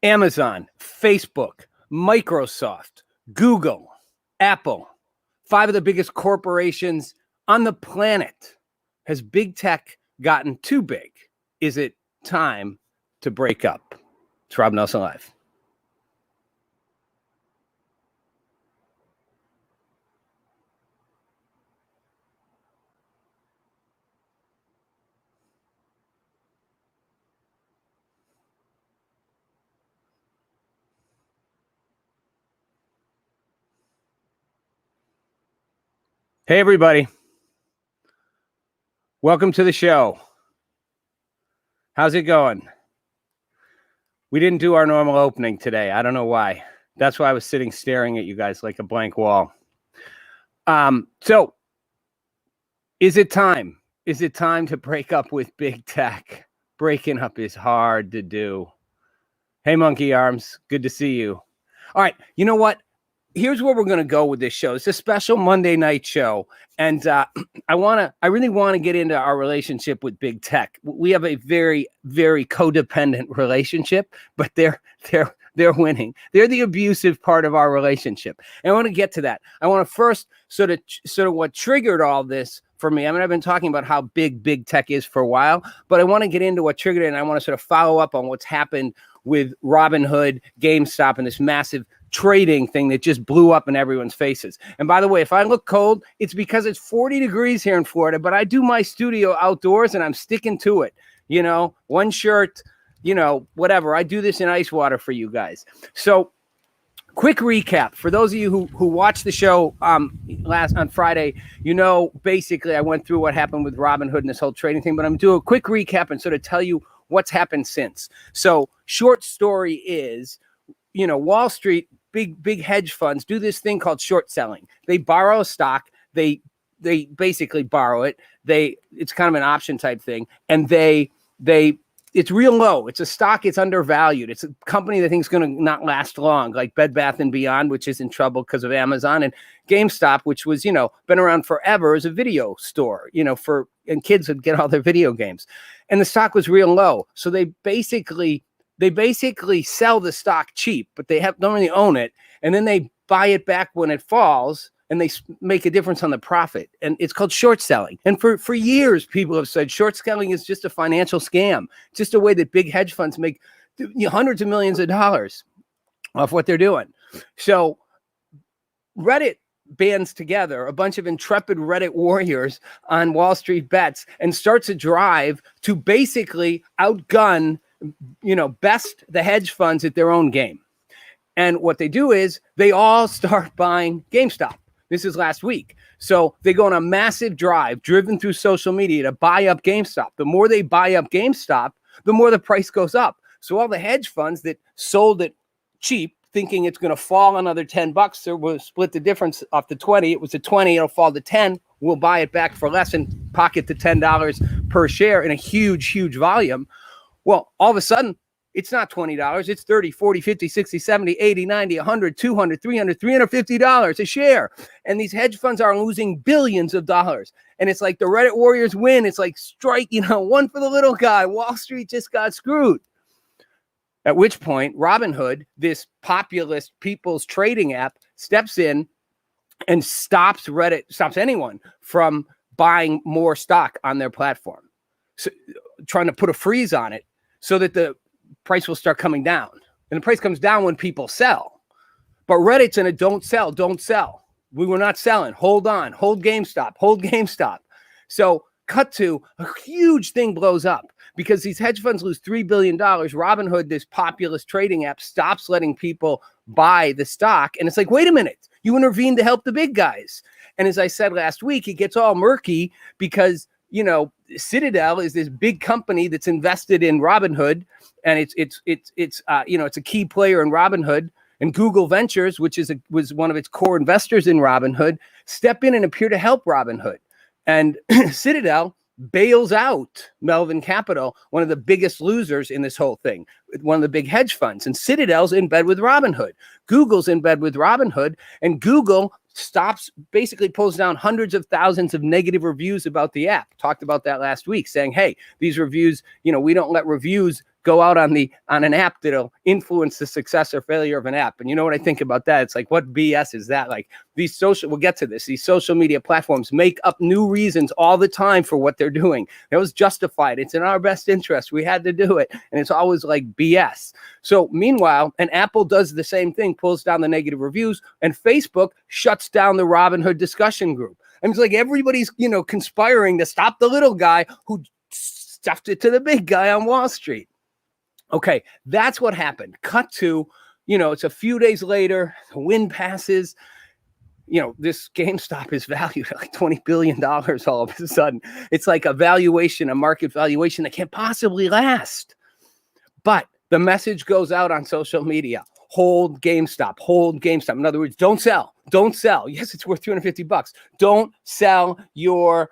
Amazon, Facebook, Microsoft, Google, Apple, 5 of the biggest corporations on the planet. Has big tech gotten too big? Is it time to break up? It's Rob Nelson Live. Hey, everybody. Welcome to the show. How's it going? We didn't do our normal opening today. I don't know why. That's why I was sitting staring at you guys like a blank wall. So is it time? Is it time to break up with big tech? Breaking up is hard to do. Hey, Monkey Arms. Good to see you. All right. You know what? Here's where we're going to go with this show. It's a special Monday night show. And I really want to get into our relationship with big tech. We have a very, very codependent relationship, but they're winning. They're the abusive part of our relationship. And I want to get to that. I want to first sort of what triggered all this for me. I mean, I've been talking about how big tech is for a while, but I want to get into what triggered it. And I want to sort of follow up on what's happened with Robinhood, GameStop, and this massive trading thing that just blew up in everyone's faces. And by the way, if I look cold, it's because it's 40 degrees here in Florida, but I do my studio outdoors and I'm sticking to it. You know, one shirt, you know, whatever. I do this in ice water for you guys. So quick recap for those of you who watched the show on Friday. You know, basically I went through what happened with Robinhood and this whole trading thing, but I'm doing a quick recap and sort of tell you what's happened since. So short story is, you know, Wall Street, big hedge funds do this thing called short selling. They borrow a stock. They basically borrow it. It's kind of an option type thing. And it's real low. It's a stock. It's undervalued. It's a company they think is going to not last long, like Bed Bath & Beyond, which is in trouble because of Amazon, and GameStop, which was, you know, been around forever as a video store, you know, and kids would get all their video games. And the stock was real low. So they basically sell the stock cheap, but they don't really own it. And then they buy it back when it falls and they make a difference on the profit. And it's called short selling. And for years, people have said short selling is just a financial scam. It's just a way that big hedge funds make hundreds of millions of dollars off what they're doing. So Reddit bands together a bunch of intrepid Reddit warriors on Wall Street bets and starts a drive to basically outgun, you know, best the hedge funds at their own game. And what they do is they all start buying GameStop. This is last week. So they go on a massive drive driven through social media to buy up GameStop. The more they buy up GameStop, the more the price goes up. So all the hedge funds that sold it cheap, thinking it's going to fall another $10, so we'll split the difference off the 20. It was a 20, it'll fall to 10. We'll buy it back for less and pocket the $10 per share in a huge volume. Well, all of a sudden, it's not $20. It's $30, $40, $50, $60, $70, $80, $90, $100, $200, $300, $350 a share. And these hedge funds are losing billions of dollars. And it's like the Reddit warriors win. It's like strike, you know, one for the little guy. Wall Street just got screwed. At which point, Robinhood, this populist people's trading app, steps in and stops anyone from buying more stock on their platform. So, trying to put a freeze on it so that the price will start coming down. And the price comes down when people sell. But Reddit's in a don't sell. We were not selling. Hold on. Hold GameStop. So cut to a huge thing blows up because these hedge funds lose $3 billion. Robinhood, this populist trading app, stops letting people buy the stock. And it's like, wait a minute, you intervened to help the big guys. And as I said last week, it gets all murky because, you know, Citadel is this big company that's invested in Robinhood, and it's a key player in Robinhood. And Google Ventures, which was one of its core investors in Robinhood, step in and appear to help Robinhood. And Citadel bails out Melvin Capital, one of the biggest losers in this whole thing, one of the big hedge funds. And Citadel's in bed with Robinhood. Google's in bed with Robinhood, and Google basically pulls down hundreds of thousands of negative reviews about the app. Talked about that last week, saying, hey, these reviews, we don't let reviews go out on an app that'll influence the success or failure of an app. And you know what I think about that? It's like, what BS is that? Like we'll get to this. These social media platforms make up new reasons all the time for what they're doing. It was justified. It's in our best interest. We had to do it. And it's always like BS. So meanwhile, and Apple does the same thing, pulls down the negative reviews, and Facebook shuts down the Robinhood discussion group. I mean, it's like everybody's, conspiring to stop the little guy who stuffed it to the big guy on Wall Street. Okay, that's what happened. Cut to, it's a few days later, the wind passes. This GameStop is valued at like $20 billion all of a sudden. It's like a market valuation that can't possibly last. But the message goes out on social media. Hold GameStop, hold GameStop. In other words, don't sell. Yes, it's worth $250. Don't sell your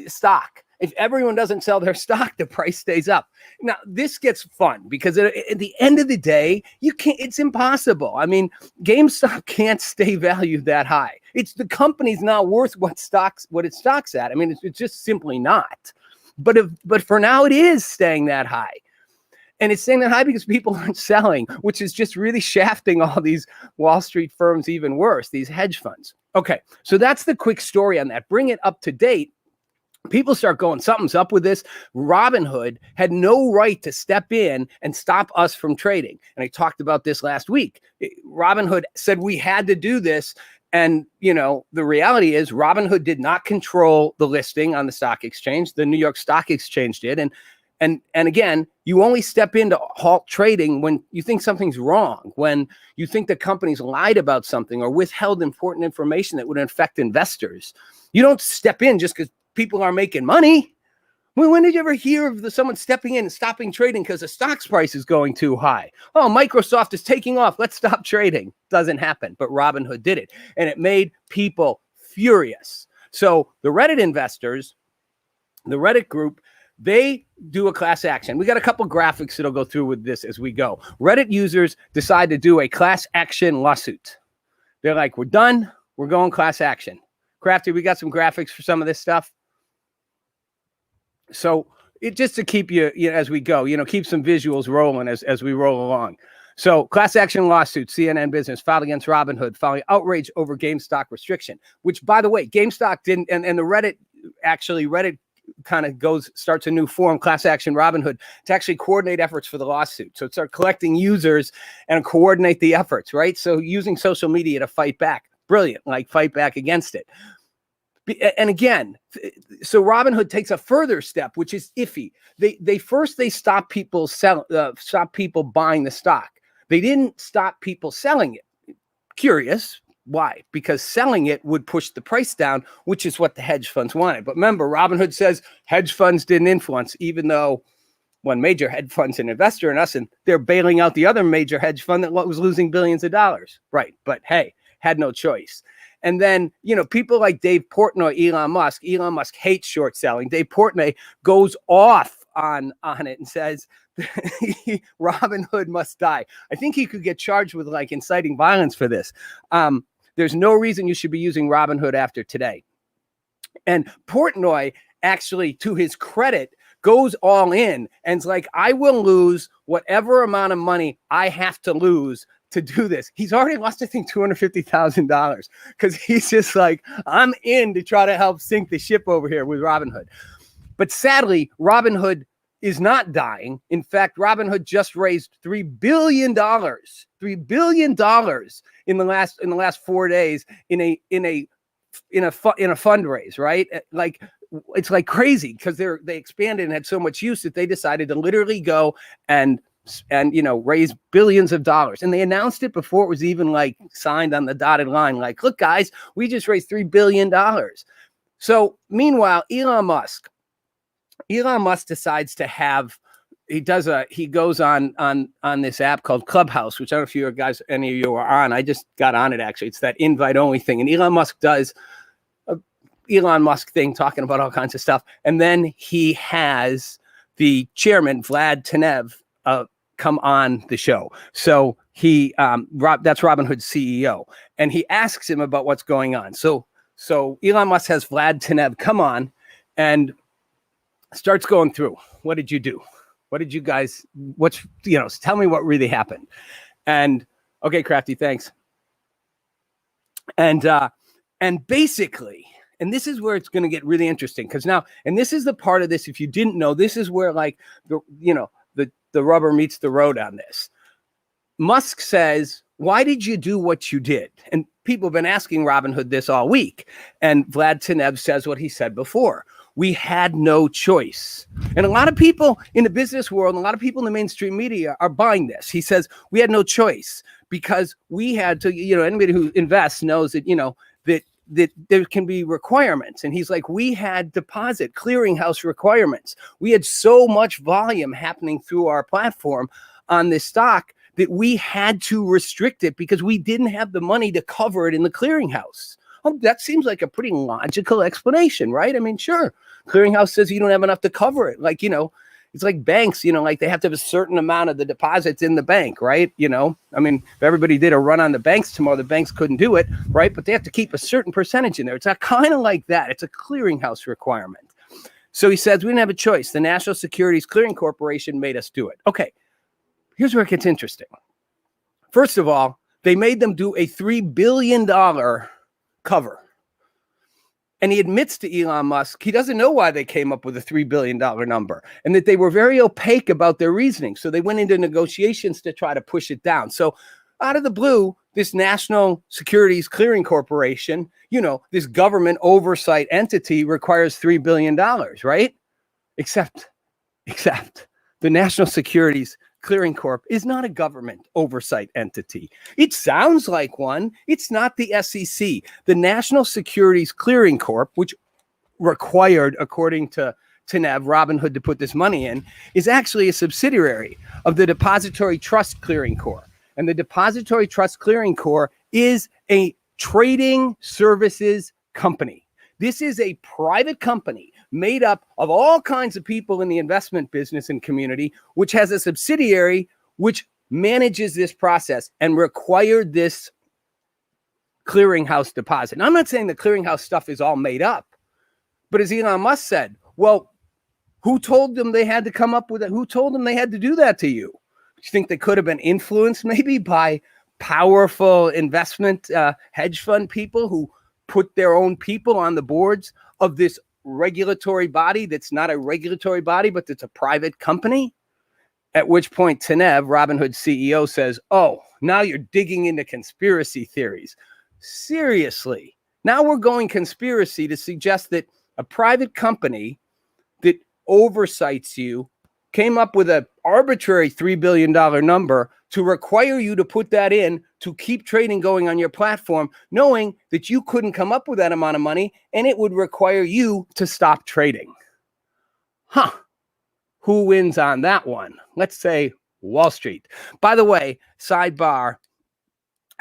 stock. If everyone doesn't sell their stock, the price stays up. Now, this gets fun because at the end of the day, it's impossible. I mean, GameStop can't stay valued that high. The company's not worth what its stock's at. I mean, it's just simply not. But for now, it is staying that high. And it's staying that high because people aren't selling, which is just really shafting all these Wall Street firms even worse, these hedge funds. Okay, so that's the quick story on that. Bring it up to date. People start going, something's up with this. Robinhood had no right to step in and stop us from trading. And I talked about this last week. Robinhood said we had to do this. And, the reality is Robinhood did not control the listing on the stock exchange. The New York Stock Exchange did. And again, you only step in to halt trading when you think something's wrong, when you think the company's lied about something or withheld important information that would affect investors. You don't step in just because people are making money. When did you ever hear of someone stepping in and stopping trading because the stock's price is going too high? Oh, Microsoft is taking off. Let's stop trading. Doesn't happen. But Robinhood did it. And it made people furious. So the Reddit investors, the Reddit group, they do a class action. We got a couple graphics that'll go through with this as we go. Reddit users decide to do a class action lawsuit. They're like, we're done. We're going class action. Crafty, we got some graphics for some of this stuff. So just to keep you as we go, keep some visuals rolling as we roll along. So class action lawsuit, CNN Business filed against Robinhood following outrage over GameStop restriction, which, by the way, GameStop didn't, and the Reddit kind of starts a new forum, class action Robinhood, to actually coordinate efforts for the lawsuit. So start collecting users and coordinate the efforts, right? So using social media to fight back. Brilliant, like fight back against it. And again, so Robinhood takes a further step, which is iffy. They stop people buying the stock. They didn't stop people selling it. Curious. Why? Because selling it would push the price down, which is what the hedge funds wanted. But remember, Robinhood says hedge funds didn't influence, even though one major hedge fund's an investor in us, and they're bailing out the other major hedge fund that was losing billions of dollars. Right. But hey, had no choice. And then, people like Dave Portnoy, Elon Musk hates short selling. Dave Portnoy goes off on it and says Robinhood must die. I think he could get charged with like inciting violence for this. There's no reason you should be using Robinhood after today. And Portnoy actually, to his credit, goes all in and's like, I will lose whatever amount of money I have to lose to do this. He's already lost, I think, $250,000 because he's just like, I'm in to try to help sink the ship over here with Robinhood. But sadly, Robinhood is not dying. In fact, Robinhood just raised $3 billion in the last 4 days in a fundraise, right? Like, it's like crazy because they expanded and had so much use that they decided to literally go and raise billions of dollars. And they announced it before it was even like signed on the dotted line. Like, look, guys, we just raised $3 billion. So meanwhile, Elon Musk decides to have, he goes on this app called Clubhouse, which I don't know if any of you are on. I just got on it, actually. It's that invite only thing. And Elon Musk does a Elon Musk thing talking about all kinds of stuff. And then he has the chairman, Vlad Tenev, come on the show. So that's Robinhood's CEO. And he asks him about what's going on. So Elon Musk has Vlad Tenev come on and starts going through. What did you do? What did you guys, tell me what really happened. And okay, Crafty, thanks. And basically, and this is where it's going to get really interesting, because now, and this is the part of this, if you didn't know, this is where like the rubber meets the road on this. Musk says, why did you do what you did? And people have been asking Robinhood this all week. And Vlad Tenev says what he said before. We had no choice. And a lot of people in the business world, and a lot of people in the mainstream media are buying this. He says, we had no choice because we had to, anybody who invests knows that, that there can be requirements. And he's like, we had deposit clearinghouse requirements. We had so much volume happening through our platform on this stock that we had to restrict it because we didn't have the money to cover it in the clearinghouse. Oh, that seems like a pretty logical explanation, right? I mean, sure. Clearinghouse says you don't have enough to cover it. Like, it's like banks, like they have to have a certain amount of the deposits in the bank, right? I mean, if everybody did a run on the banks tomorrow, the banks couldn't do it, right? But they have to keep a certain percentage in there. It's kind of like that. It's a clearinghouse requirement. So he says we didn't have a choice. The National Securities Clearing Corporation made us do it. Okay. Here's where it gets interesting. First of all, they made them do a $3 billion cover. And he admits to Elon Musk, he doesn't know why they came up with a $3 billion number and that they were very opaque about their reasoning. So they went into negotiations to try to push it down. So out of the blue, this National Securities Clearing Corporation, this government oversight entity requires $3 billion, right? Except the National Securities Clearing Corp is not a government oversight entity. It sounds like one. It's not the SEC. The National Securities Clearing Corp, which required, according to Tenev, Robinhood to put this money in, is actually a subsidiary of the Depository Trust Clearing Corp. And the Depository Trust Clearing Corp is a trading services company. This is a private company made up of all kinds of people in the investment business and community, which has a subsidiary which manages this process and required this clearinghouse deposit. Now, I'm not saying the clearinghouse stuff is all made up, but as Elon Musk said, well, who told them they had to come up with it? Who told them they had to do that to you? Do you think they could have been influenced maybe by powerful investment hedge fund people who put their own people on the boards of this regulatory body that's not a regulatory body, but it's a private company? At which point Tenev, Robinhood's CEO, says, oh, now you're digging into conspiracy theories. Seriously. Now we're going conspiracy to suggest that a private company that oversights you came up with an arbitrary $3 billion number to require you to put that in to keep trading going on your platform, knowing that you couldn't come up with that amount of money and it would require you to stop trading. Huh. Who wins on that one? Let's say Wall Street. By the way, sidebar.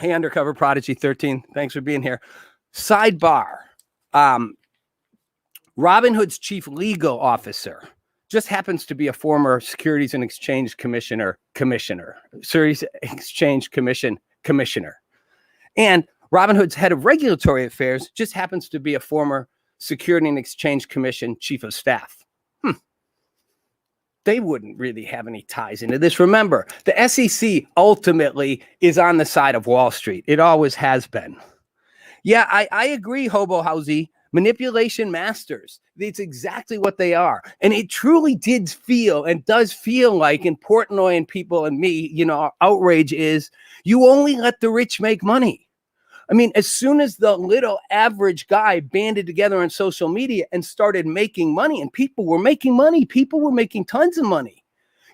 Hey, Undercover Prodigy 13. Thanks for being here. Sidebar. Robinhood's chief legal officer just happens to be a former Securities and Exchange Commissioner. Securities Exchange Commission commissioner. And Robinhood's head of regulatory affairs just happens to be a former Securities and Exchange Commission chief of staff. They wouldn't really have any ties into this. Remember, the SEC ultimately is on the side of Wall Street. It always has been. Yeah, I agree, Hobo Housey. Manipulation masters. It's exactly what they are. And it truly did feel and does feel like in Portnoy and people and me, our outrage is you only let the rich make money. I mean, as soon as the little average guy banded together on social media and started making money, and people were making money, people were making tons of money,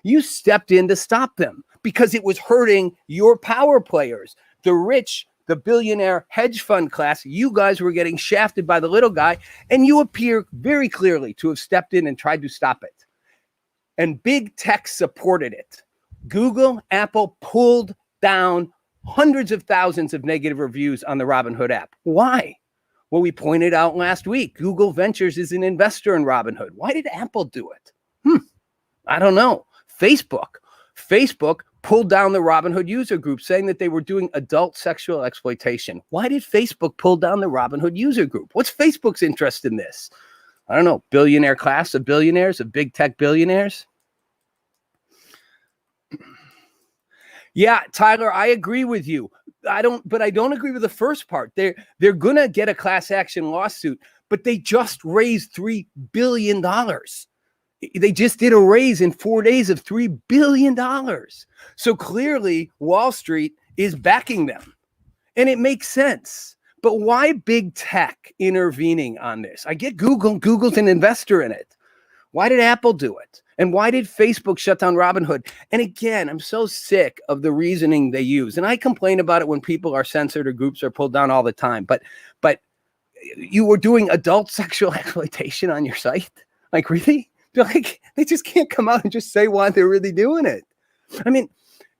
you stepped in to stop them because it was hurting your power players, the rich, the billionaire hedge fund class. You guys were getting shafted by the little guy, and you appear very clearly to have stepped in and tried to stop it. And big tech supported it. Google, Apple pulled down hundreds of thousands of negative reviews on the Robinhood app. Why? Well, we pointed out last week, Google Ventures is an investor in Robinhood. Why did Apple do it? I don't know. Facebook pulled down the Robinhood user group, saying that they were doing adult sexual exploitation. Why did Facebook pull down the Robinhood user group? What's Facebook's interest in this? I don't know. Billionaire class of billionaires, of big tech billionaires? Yeah, Tyler, I agree with you. But I don't agree with the first part. They're gonna get a class action lawsuit, but they just raised $3 billion. They just did a raise in 4 days of $3 billion. So clearly Wall Street is backing them. And it makes sense. But why big tech intervening on this? I get Google. Google's an investor in it. Why did Apple do it? And why did Facebook shut down Robinhood? And again, I'm so sick of the reasoning they use. And I complain about it when people are censored or groups are pulled down all the time. But you were doing adult sexual exploitation on your site? Like, really? Like, they just can't come out and just say why they're really doing it. I mean,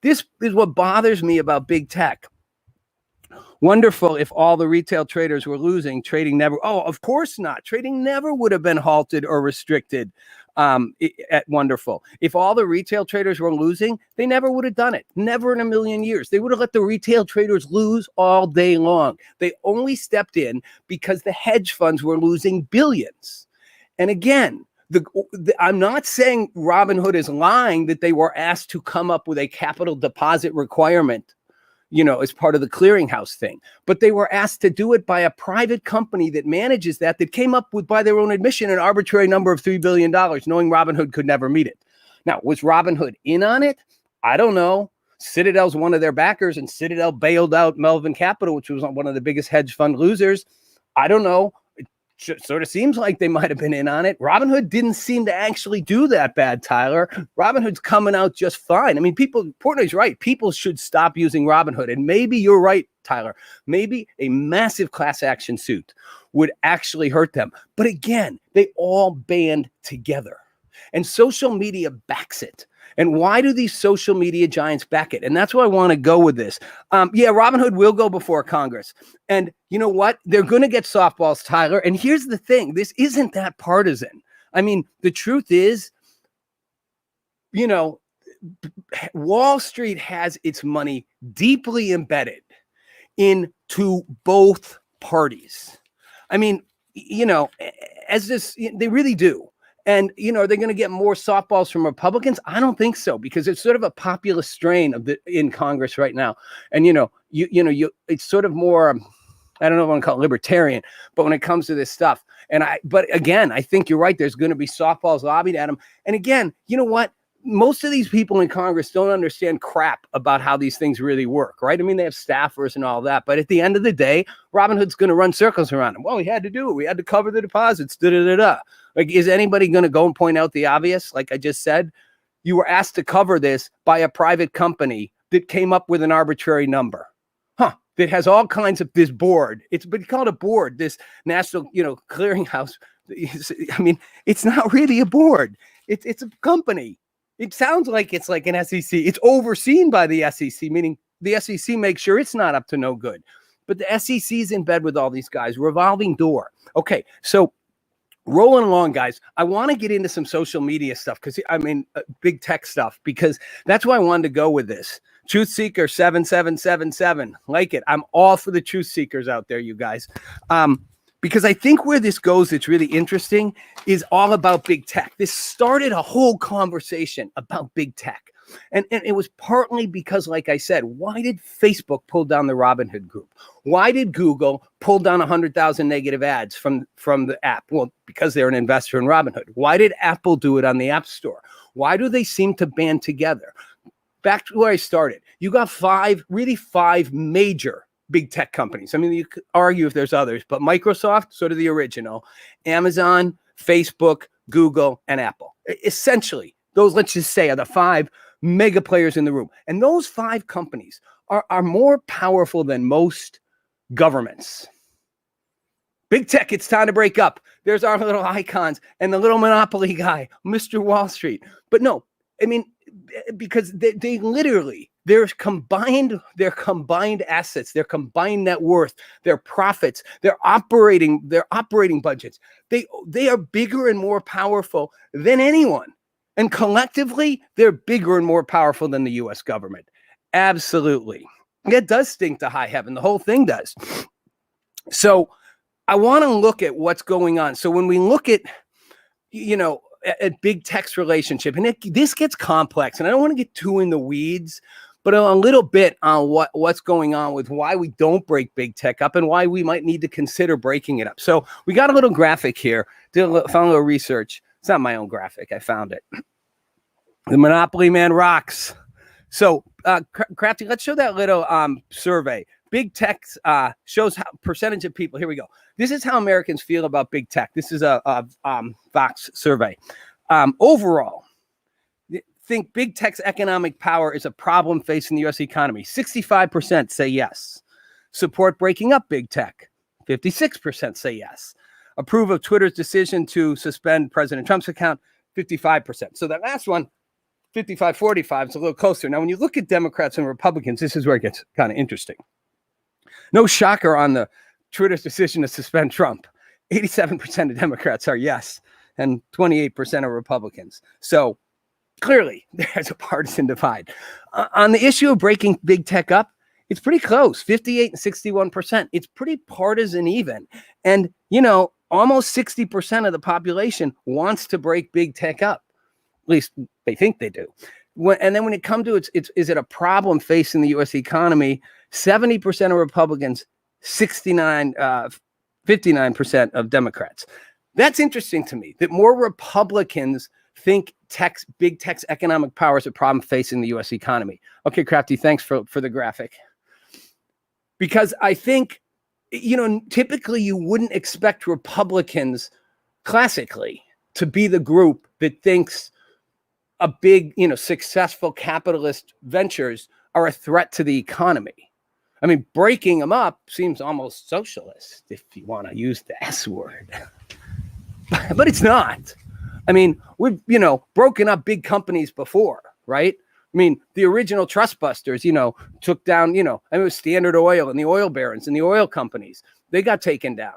this is what bothers me about big tech. Wonderful if all the retail traders were losing, trading never. Oh, of course not. Trading never would have been halted or restricted at Wonderful. If all the retail traders were losing, they never would have done it. Never in a million years. They would have let the retail traders lose all day long. They only stepped in because the hedge funds were losing billions. And again, I'm not saying Robinhood is lying that they were asked to come up with a capital deposit requirement, as part of the clearinghouse thing. But they were asked to do it by a private company that manages that came up with, by their own admission, an arbitrary number of $3 billion, knowing Robinhood could never meet it. Now, was Robinhood in on it? I don't know. Citadel's one of their backers, and Citadel bailed out Melvin Capital, which was one of the biggest hedge fund losers. I don't know. It sort of seems like they might have been in on it. Robinhood didn't seem to actually do that bad, Tyler. Robinhood's coming out just fine. I mean, Portnoy's right. People should stop using Robinhood. And maybe you're right, Tyler. Maybe a massive class action suit would actually hurt them. But again, they all band together. And social media backs it. And why do these social media giants back it? And that's why I want to go with this. Robinhood will go before Congress. And you know what? They're going to get softballs, Tyler. And here's the thing. This isn't that partisan. I mean, the truth is, Wall Street has its money deeply embedded into both parties. I mean, they really do. And, are they going to get more softballs from Republicans? I don't think so, because it's sort of a populist strain in Congress right now. And, it's sort of more, I don't know if I want to call it libertarian, but when it comes to this stuff. But again, I think you're right. There's going to be softballs lobbied at them. And again, you know what? Most of these people in Congress don't understand crap about how these things really work, right? I mean, they have staffers and all that, but at the end of the day, Robinhood's going to run circles around them. Well, we had to do it. We had to cover the deposits. Like, is anybody going to go and point out the obvious? Like I just said, you were asked to cover this by a private company that came up with an arbitrary number. That has all kinds of this board. It's been called a board, this national, clearinghouse. I mean, it's not really a board. It's a company. It sounds like it's like an SEC. It's overseen by the SEC, meaning the SEC makes sure it's not up to no good. But the SEC is in bed with all these guys. Revolving door. Okay, so rolling along, guys. I want to get into some social media stuff big tech stuff, because that's why I wanted to go with this. Truth Seeker 7777. Like it. I'm all for the truth seekers out there, you guys. Because I think where this goes, it's really interesting, is all about big tech. This started a whole conversation about big tech. And it was partly because, like I said, why did Facebook pull down the Robinhood group? Why did Google pull down 100,000 negative ads from the app? Well, because they're an investor in Robinhood. Why did Apple do it on the App Store? Why do they seem to band together? Back to where I started. You got five major big tech companies. I mean, you could argue if there's others, but Microsoft, sort of the original, Amazon, Facebook, Google, and Apple. Essentially, those, let's just say, are the five mega players in the room. And those five companies are more powerful than most governments. Big tech, it's time to break up. There's our little icons and the little monopoly guy, Mr. Wall Street. But no, I mean, because they literally, their combined assets, their combined net worth, their profits, their operating budgets, they are bigger and more powerful than anyone. And collectively, they're bigger and more powerful than the U.S. government. Absolutely. It does stink to high heaven. The whole thing does. So I want to look at what's going on. So when we look at, at big tech's relationship, and this gets complex, and I don't want to get too in the weeds, but a little bit on what's going on with why we don't break big tech up and why we might need to consider breaking it up. So we got a little graphic here, found a little research. It's not my own graphic. I found it. The Monopoly Man rocks. So Crafty, let's show that little survey. Big tech shows how percentage of people. Here we go. This is how Americans feel about big tech. This is a Vox survey. Overall, think big tech's economic power is a problem facing the U.S. economy. 65% say yes. Support breaking up big tech. 56% say yes. Approve of Twitter's decision to suspend President Trump's account. 55%. So that last one, 55-45, it's a little closer. Now, when you look at Democrats and Republicans, this is where it gets kind of interesting. No shocker on the Twitter's decision to suspend Trump. 87% of Democrats are yes, and 28% are Republicans. So clearly, there's a partisan divide. On the issue of breaking big tech up, it's pretty close, 58 and 61%. It's pretty partisan even. And, almost 60% of the population wants to break big tech up. At least they think they do. And then when it comes to is it a problem facing the U.S. economy? 70% of Republicans, 59% of Democrats. That's interesting to me, that more Republicans think big tech's economic power is a problem facing the U.S. economy. Okay, Crafty, thanks for the graphic. Because I think, typically you wouldn't expect Republicans classically to be the group that thinks a big, successful capitalist ventures are a threat to the economy. I mean, breaking them up seems almost socialist, if you want to use the S word. But it's not. I mean, we've, broken up big companies before, right? I mean, the original trust busters, took down, it was Standard Oil and the oil barons and the oil companies. They got taken down,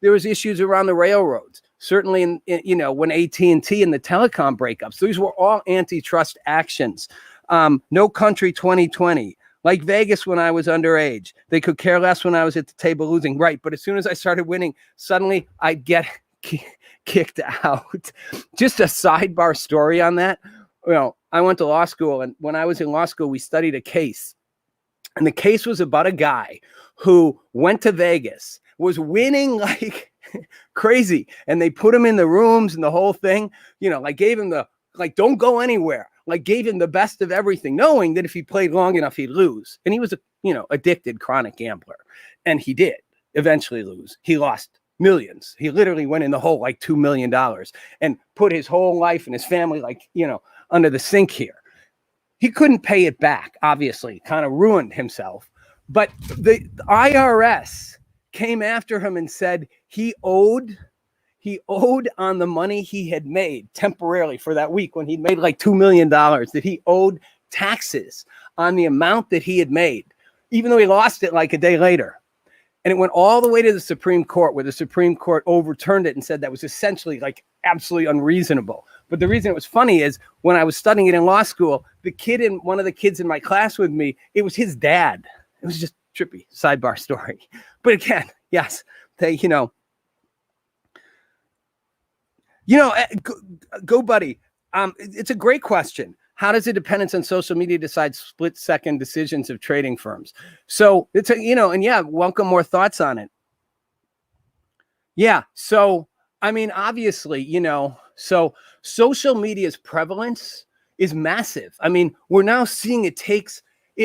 There was issues around the railroads. Certainly, when AT&T and the telecom breakups, these were all antitrust actions. No Country 2020, like Vegas when I was underage. They could care less when I was at the table losing, right? But as soon as I started winning, suddenly I'd get kicked out. Just a sidebar story on that. I went to law school, and when I was in law school, we studied a case. And the case was about a guy who went to Vegas, was winning like crazy, and they put him in the rooms and the whole thing, gave him don't go anywhere, gave him the best of everything, knowing that if he played long enough, he'd lose. And he was a, addicted chronic gambler, and he did eventually lose. He lost millions. He literally went in the hole like $2 million and put his whole life and his family, under the sink here. He couldn't pay it back, obviously, kind of ruined himself. But the IRS came after him and said he owed on the money he had made temporarily for that week when he'd made like $2 million, that he owed taxes on the amount that he had made, even though he lost it like a day later. And it went all the way to the Supreme Court, where the Supreme Court overturned it and said that was essentially absolutely unreasonable. But the reason it was funny is when I was studying it in law school, one of the kids in my class with me, it was his dad. It was just trippy sidebar story. But again, yes, they, go buddy. It's a great question. How does the dependence on social media decide split-second decisions of trading firms? So it's welcome more thoughts on it. Yeah. So, I mean, obviously, so social media's prevalence is massive. I mean, we're now seeing it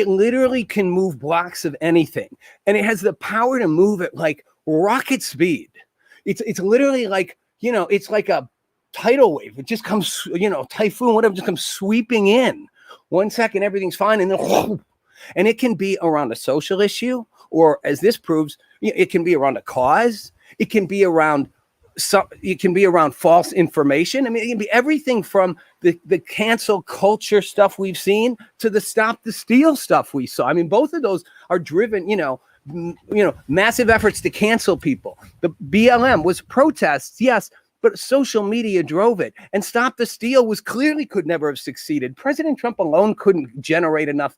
literally can move blocks of anything, and it has the power to move at like rocket speed. It's literally it's like a tidal wave. It just comes, typhoon, whatever, just comes sweeping in. 1 second, everything's fine, and then and it can be around a social issue, or as this proves, it can be around a cause. It can be around false information. I mean, it can be everything from the cancel culture stuff we've seen to the stop the steal stuff we saw. I mean, both of those are driven, massive efforts to cancel people. The BLM was protests, yes, but social media drove it. And Stop the Steal could never have succeeded. President Trump alone couldn't generate enough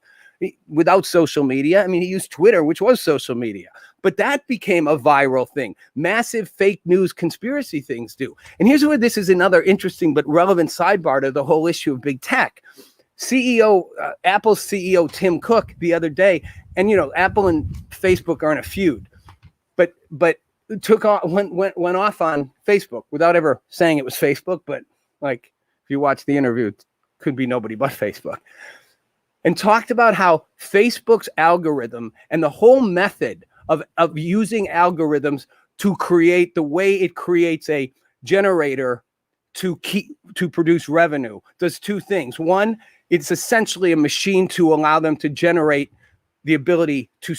without social media. I mean, he used Twitter, which was social media, but that became a viral thing. Massive fake news conspiracy things do. And here's where this is another interesting but relevant sidebar to the whole issue of big tech. Apple's CEO Tim Cook the other day, and Apple and Facebook are in a feud, but went off on Facebook without ever saying it was Facebook, but like if you watch the interview, it could be nobody but Facebook, and talked about how Facebook's algorithm and the whole method of using algorithms to create the way it creates a generator to produce revenue does two things. One, it's essentially a machine to allow them to generate the ability to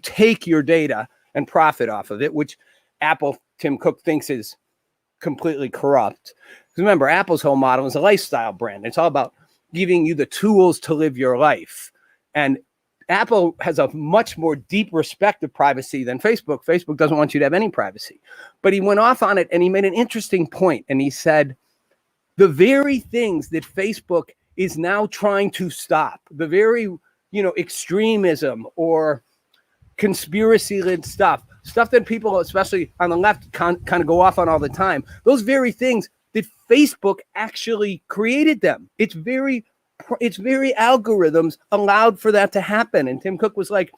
take your data and profit off of it, which Apple, Tim Cook thinks is completely corrupt. Because remember, Apple's whole model is a lifestyle brand. It's all about giving you the tools to live your life. And Apple has a much more deep respect of privacy than Facebook. Facebook doesn't want you to have any privacy. But he went off on it and he made an interesting point. And he said, the very things that Facebook is now trying to stop, the very, extremism or conspiracy-led stuff that people, especially on the left, kind of go off on all the time, those very things that Facebook actually created them. It's very algorithms allowed for that to happen. And Tim Cook was like,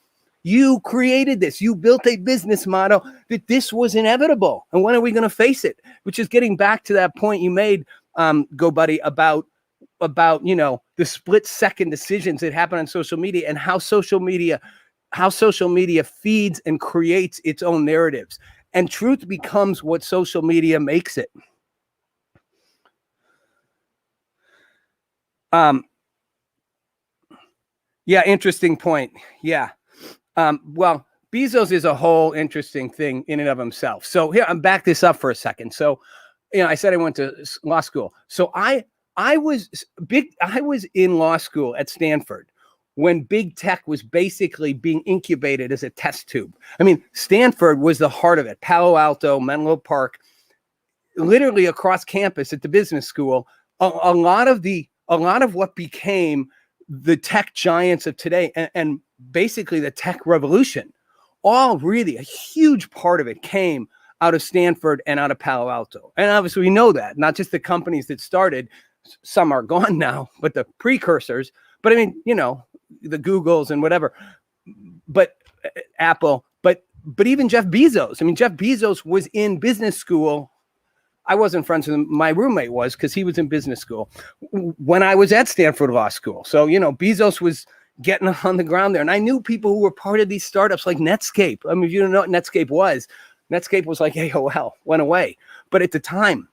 you created this. You built a business model that this was inevitable. And when are we going to face it? Which is getting back to that point you made, Go Buddy, about the split second decisions that happen on social media and how social media feeds and creates its own narratives. And truth becomes what social media makes it. Yeah, interesting point. Yeah. Well, Bezos is a whole interesting thing in and of himself. So here, I'm back this up for a second. So, I said I went to law school. So I was in law school at Stanford when big tech was basically being incubated as a test tube. I mean, Stanford was the heart of it. Palo Alto, Menlo Park, literally across campus at the business school. A lot of what became the tech giants of today and basically the tech revolution, all really a huge part of it came out of Stanford and out of Palo Alto. And obviously we know that, not just the companies that started, some are gone now, but the precursors. But I mean, the Googles and whatever, but Apple, but even Jeff Bezos. I mean, Jeff Bezos was in business school. I wasn't friends with him. My roommate was, because he was in business school when I was at Stanford Law School. So, Bezos was getting on the ground there. And I knew people who were part of these startups like Netscape. I mean, if you don't know what Netscape was like AOL, went away. But at the time,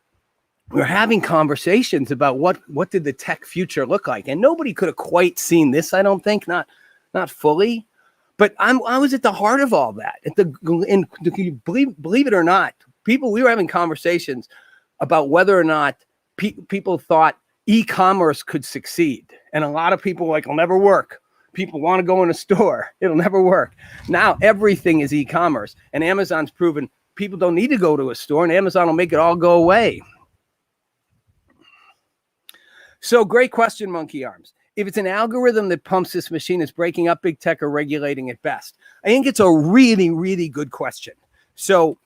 we were having conversations about what did the tech future look like. And nobody could have quite seen this, I don't think, not fully. But I was at the heart of all that. Believe it or not, we were having conversations about whether or not people thought e-commerce could succeed. And a lot of people were like, it'll never work. People want to go in a store. It'll never work. Now everything is e-commerce. And Amazon's proven people don't need to go to a store, and Amazon will make it all go away. So great question, Monkey Arms. If it's an algorithm that pumps this machine, it's breaking up big tech or regulating it best. I think it's a really, really good question. So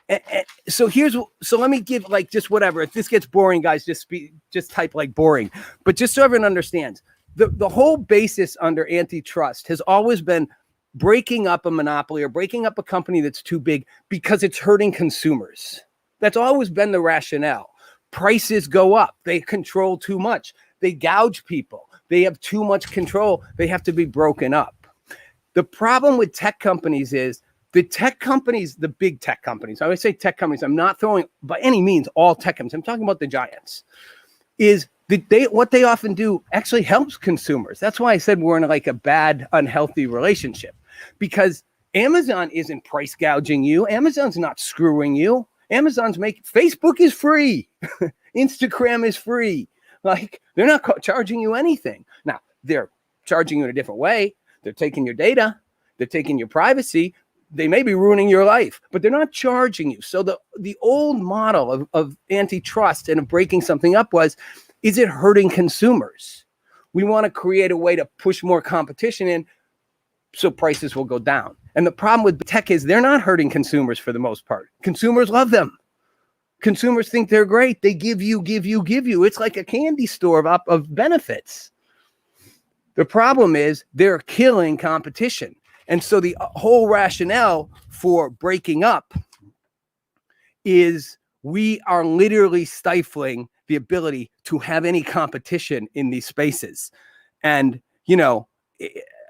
let me give just whatever. If this gets boring, guys, just type boring. But just so everyone understands, the whole basis under antitrust has always been breaking up a monopoly or breaking up a company that's too big because it's hurting consumers. That's always been the rationale. Prices go up. They control too much. They gouge people. They have too much control. They have to be broken up. The problem with tech companies is the big tech companies, I always say tech companies, I'm not throwing by any means all tech companies, I'm talking about the giants, is that what they often do actually helps consumers. That's why I said we're in a bad, unhealthy relationship, because Amazon isn't price gouging you. Amazon's not screwing you. Facebook is free. Instagram is free. They're not charging you anything. Now, they're charging you in a different way. They're taking your data. They're taking your privacy. They may be ruining your life, but they're not charging you. So the old model of antitrust and of breaking something up is it hurting consumers? We want to create a way to push more competition in so prices will go down. And the problem with tech is they're not hurting consumers for the most part. Consumers love them. Consumers think they're great. They give you. It's like a candy store of benefits. The problem is they're killing competition. And so the whole rationale for breaking up is we are literally stifling the ability to have any competition in these spaces. And,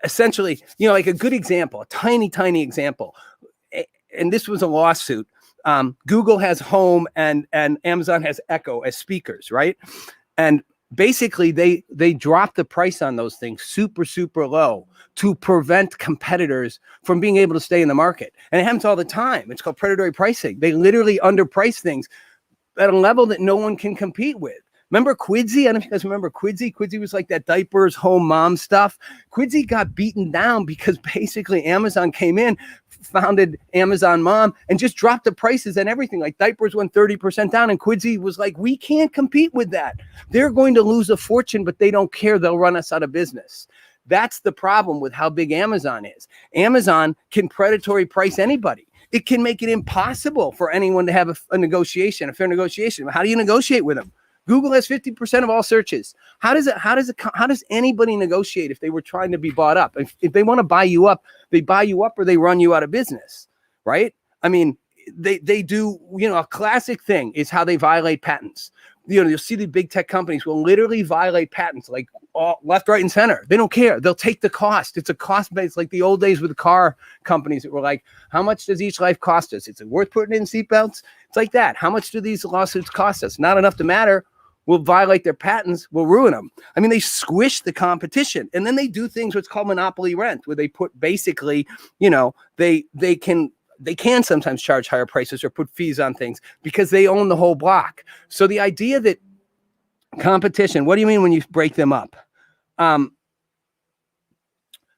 essentially, like a good example, a tiny example. And this was a lawsuit. Google has Home and Amazon has Echo as speakers, right? And basically they dropped the price on those things super low to prevent competitors from being able to stay in the market. And it happens all the time. It's called predatory pricing. They literally underprice things at a level that no one can compete with. Remember Quidzy? I don't know if you guys remember Quidzy. Quidzy was like that diapers, home mom stuff. Quidzy got beaten down because basically Amazon came in, founded Amazon Mom, and just dropped the prices and everything. Like diapers went 30% down, and Quidzy was like, we can't compete with that. They're going to lose a fortune, but they don't care. They'll run us out of business. That's the problem with how big Amazon is. Amazon can predatory price anybody. It can make it impossible for anyone to have a fair negotiation. How do you negotiate with them? Google has 50% of all searches. How does anybody negotiate if they were trying to be bought up? If they want to buy you up, they buy you up or they run you out of business, right? I mean, they do, a classic thing is how they violate patents. You'll see the big tech companies will literally violate patents like all left, right, and center. They don't care. They'll take the cost. It's a cost base, like the old days with the car companies that were like, how much does each life cost us? Is it worth putting in seatbelts? It's like that. How much do these lawsuits cost us? Not enough to matter. We'll violate their patents. We'll ruin them. I mean, they squish the competition, and then they do things what's called monopoly rent, where they put basically, they can sometimes charge higher prices or put fees on things because they own the whole block. So the idea that competition, what do you mean when you break them up?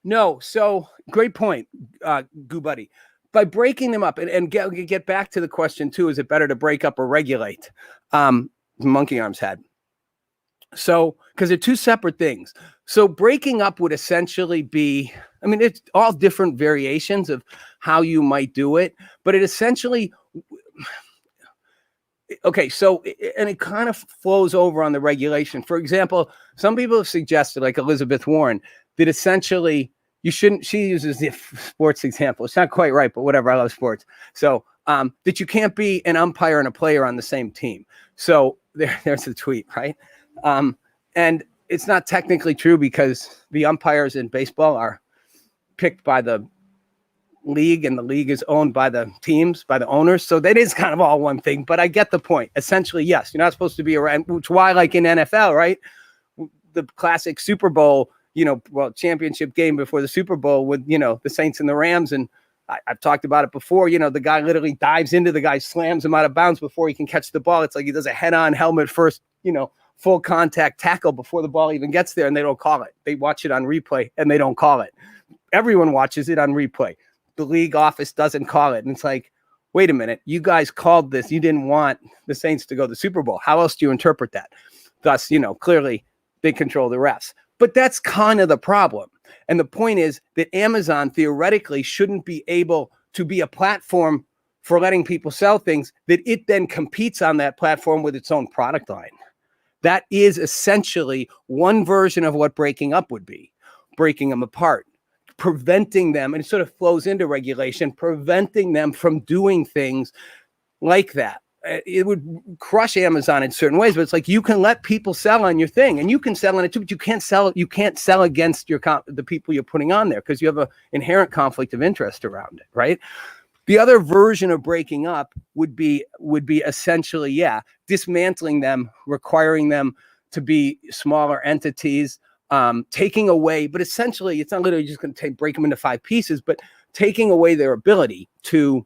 No. So great point, Goo Buddy. By breaking them up and get back to the question too, is it better to break up or regulate? Monkey Arms had. So, because they're two separate things. So breaking up would essentially be, I mean, it's all different variations of how you might do it, but it essentially, okay, so, and it kind of flows over on the regulation. For example, some people have suggested, like Elizabeth Warren, that essentially you shouldn't, she uses the sports example. It's not quite right, but whatever, I love sports. So, that you can't be an umpire and a player on the same team. So there's the tweet, right? And it's not technically true because the umpires in baseball are picked by the league, and the league is owned by the teams, by the owners. So that is kind of all one thing, but I get the point. Essentially, yes, you're not supposed to be around, which is why, like in NFL, right? The classic Super Bowl, championship game before the Super Bowl with, the Saints and the Rams. And I've talked about it before, the guy literally dives into the guy, slams him out of bounds before he can catch the ball. It's like he does a head-on helmet first, full contact tackle before the ball even gets there, and they don't call it. They watch it on replay and they don't call it. Everyone watches it on replay. The league office doesn't call it. And it's like, wait a minute, you guys called this. You didn't want the Saints to go to the Super Bowl. How else do you interpret that? Thus, clearly they control the refs. But that's kind of the problem. And the point is that Amazon theoretically shouldn't be able to be a platform for letting people sell things that it then competes on that platform with its own product line. That is essentially one version of what breaking up would be, breaking them apart, preventing them, and it sort of flows into regulation, preventing them from doing things like that. It would crush Amazon in certain ways, but it's like you can let people sell on your thing, and you can sell on it too, but you can't sell against the people you're putting on there because you have an inherent conflict of interest around it, right? The other version of breaking up would be essentially, dismantling them, requiring them to be smaller entities, taking away, but essentially it's not literally just going to break them into 5 pieces, but taking away their ability to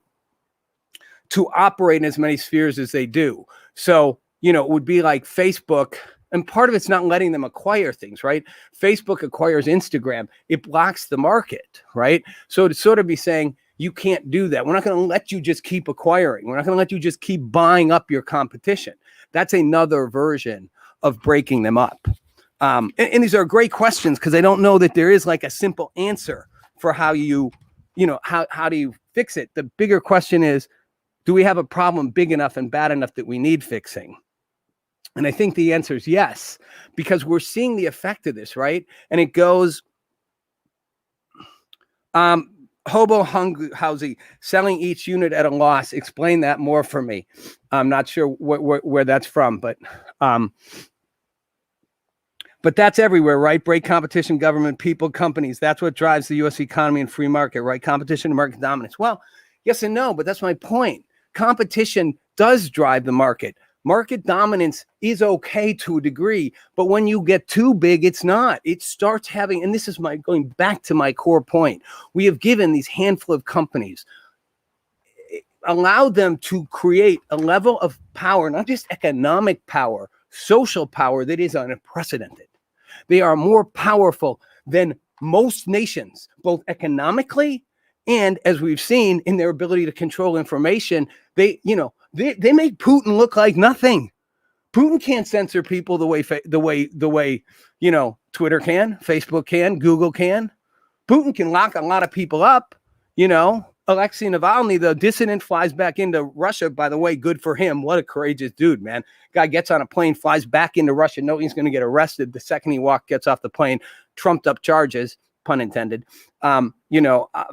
operate in as many spheres as they do. So, it would be like Facebook, and part of it's not letting them acquire things, right? Facebook acquires Instagram. It blocks the market, right? So to sort of be saying, you can't do that. We're not going to let you just keep acquiring. We're not going to let you just keep buying up your competition. That's another version of breaking them up. And these are great questions because I don't know that there is like a simple answer for how how do you fix it? The bigger question is, Do we have a problem big enough and bad enough that we need fixing? And I think the answer is yes, because we're seeing the effect of this, right? And it goes, hobo housing, selling each unit at a loss. Explain that more for me. I'm not sure where that's from, but that's everywhere, right? Break competition, government, people, companies. That's what drives the U.S. economy and free market, right? Competition and market dominance. Well, yes and no, but that's my point. Competition does drive the market. Market dominance is okay to a degree, but when you get too big, it's not. It starts having, and this is going back to my core point. We have given these handful of companies, allowed them to create a level of power, not just economic power, social power that is unprecedented. They are more powerful than most nations, both economically and, as we've seen, in their ability to control information. They make Putin look like nothing. Putin can't censor people the way Twitter can, Facebook can, Google can. Putin can lock a lot of people up. Alexei Navalny, the dissident, flies back into Russia. By the way, good for him. What a courageous dude, man. Guy gets on a plane, flies back into Russia, knowing he's going to get arrested the second he gets off the plane, trumped up charges, pun intended,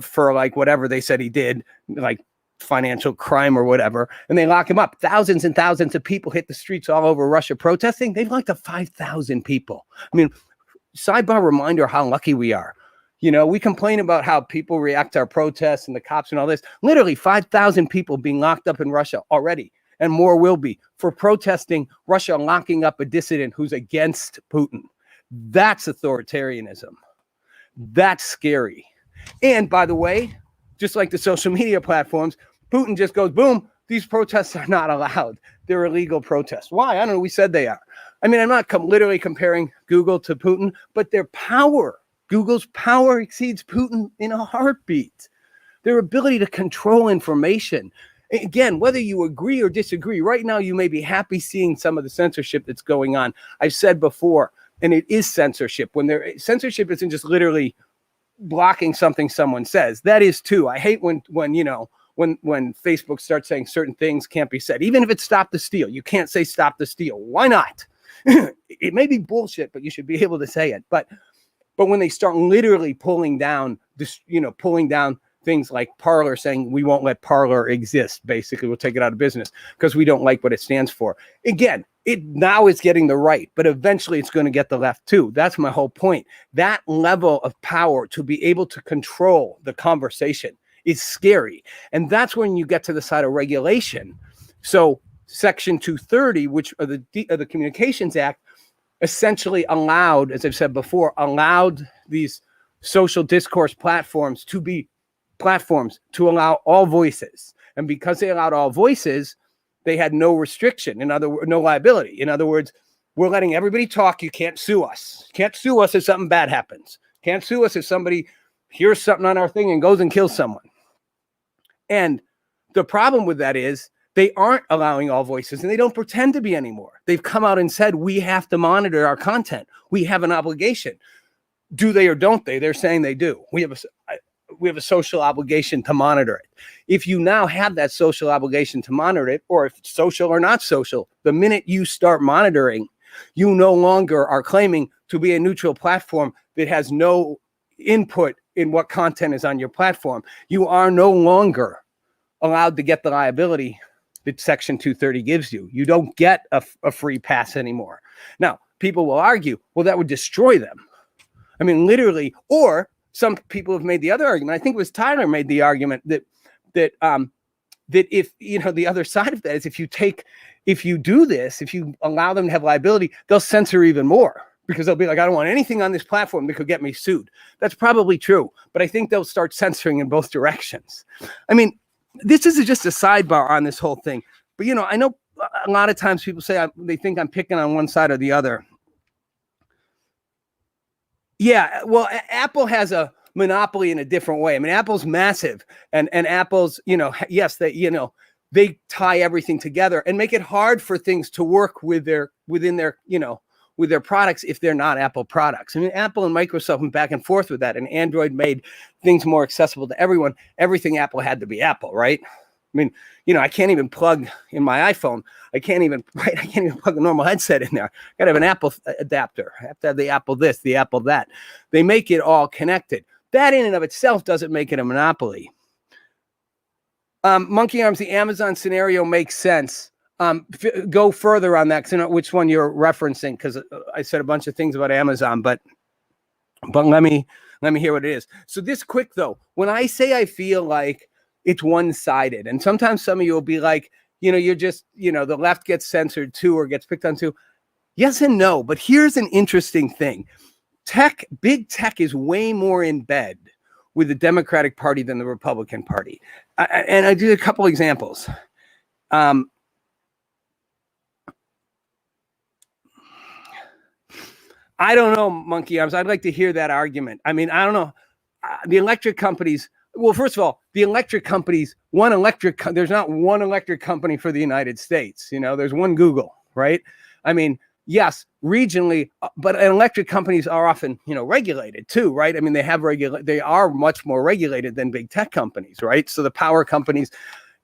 for like whatever they said he did, like financial crime or whatever, and they lock him up. Thousands and thousands of people hit the streets all over Russia protesting. They've locked up 5,000 people. I mean, sidebar reminder how lucky we are. We complain about how people react to our protests and the cops and all this. Literally 5,000 people being locked up in Russia already, and more will be, for protesting Russia locking up a dissident who's against Putin. That's authoritarianism. That's scary. And by the way, just like the social media platforms, Putin just goes, boom, these protests are not allowed. They're illegal protests. Why? I don't know. We said they are. I mean, I'm not literally comparing Google to Putin, but their power, Google's power exceeds Putin in a heartbeat. Their ability to control information. Again, whether you agree or disagree, right now you may be happy seeing some of the censorship that's going on. I've said before, and it is censorship. Censorship isn't just literally blocking something someone says. That is too. I hate when Facebook starts saying certain things can't be said, even if it's stop the steal. You can't say stop the steal. Why not? It may be bullshit, but you should be able to say it. But when they start literally pulling down things like Parler, saying we won't let Parler exist, basically we'll take it out of business because we don't like what it stands for. Again, it now is getting the right, but eventually it's going to get the left too. That's my whole point. That level of power to be able to control the conversation is scary. And that's when you get to the side of regulation. So Section 230, which are the Communications Act, essentially allowed, as I've said before, allowed these social discourse platforms to be platforms to allow all voices. And because they allowed all voices, they had no restriction. No liability. In other words, we're letting everybody talk. You can't sue us. Can't sue us if something bad happens. Can't sue us if somebody hears something on our thing and goes and kills someone. And the problem with that is they aren't allowing all voices, and they don't pretend to be anymore. They've come out and said, we have to monitor our content. We have an obligation. Do they or don't they? They're saying they do. We have a social obligation to monitor it. If you now have that social obligation to monitor it, or if it's social or not social, the minute you start monitoring, you no longer are claiming to be a neutral platform that has no input in what content is on your platform. You are no longer allowed to get the liability that Section 230 gives you. You don't get a free pass anymore. Now, people will argue, well, that would destroy them. I mean, literally, or some people have made the other argument. I think it was Tyler made the argument that if, the other side of that is if you do this, if you allow them to have liability, they'll censor even more, because they'll be like, I don't want anything on this platform that could get me sued. That's probably true, but I think they'll start censoring in both directions. I mean, this is just a sidebar on this whole thing, but I know a lot of times people say they think I'm picking on one side or the other. Yeah, well, Apple has a monopoly in a different way. I mean, Apple's massive, and Apple's, yes, they tie everything together and make it hard for things to work with within their products if they're not Apple products. I mean, Apple and Microsoft went back and forth with that, and Android made things more accessible to everyone. Everything Apple had to be Apple, right? mean, I can't even plug in my iPhone. I can't even plug a normal headset in there. I got to have an Apple adapter. I have to have the Apple this, the Apple that. They make it all connected. That in and of itself doesn't make it a monopoly. Monkey Arms, the Amazon scenario makes sense. Go further on that, because I know which one you're referencing, because I said a bunch of things about Amazon, but let me hear what it is. So this quick though, when I say I feel like it's one-sided, and sometimes some of you will be like, you're just, the left gets censored too, or gets picked on too. Yes and no, but here's an interesting thing. Big tech is way more in bed with the Democratic Party than the Republican Party. And I did a couple examples. I don't know, Monkey Arms. I'd like to hear that argument. I mean, I don't know. The electric companies, well, first of all, the electric companies, there's not one electric company for the United States. There's one Google, right? I mean, yes, regionally, but electric companies are often, regulated too, right? I mean, they are much more regulated than big tech companies, right? So the power companies,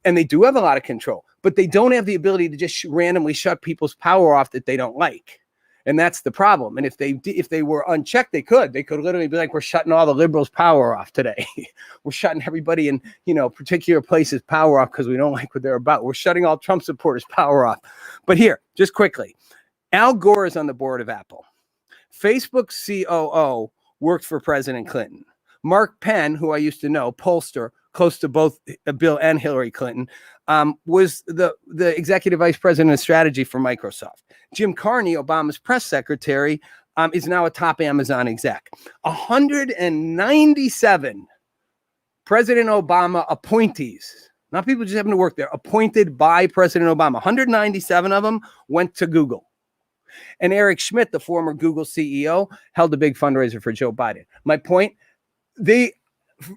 and they do have a lot of control, but they don't have the ability to just randomly shut people's power off that they don't like. And that's the problem. And if they were unchecked, they could literally be like, we're shutting all the liberals' power off today. We're shutting everybody in, particular places' power off because we don't like what they're about. We're shutting all Trump supporters' power off. But here, just quickly, Al Gore is on the board of Apple. Facebook's COO worked for President Clinton. Mark Penn, who I used to know, pollster, close to both Bill and Hillary Clinton, was the executive vice president of strategy for Microsoft. Jim Carney, Obama's press secretary, is now a top Amazon exec. 197 President Obama appointees, not people just having to work there, appointed by President Obama. 197 of them went to Google. And Eric Schmidt, the former Google CEO, held a big fundraiser for Joe Biden. My point,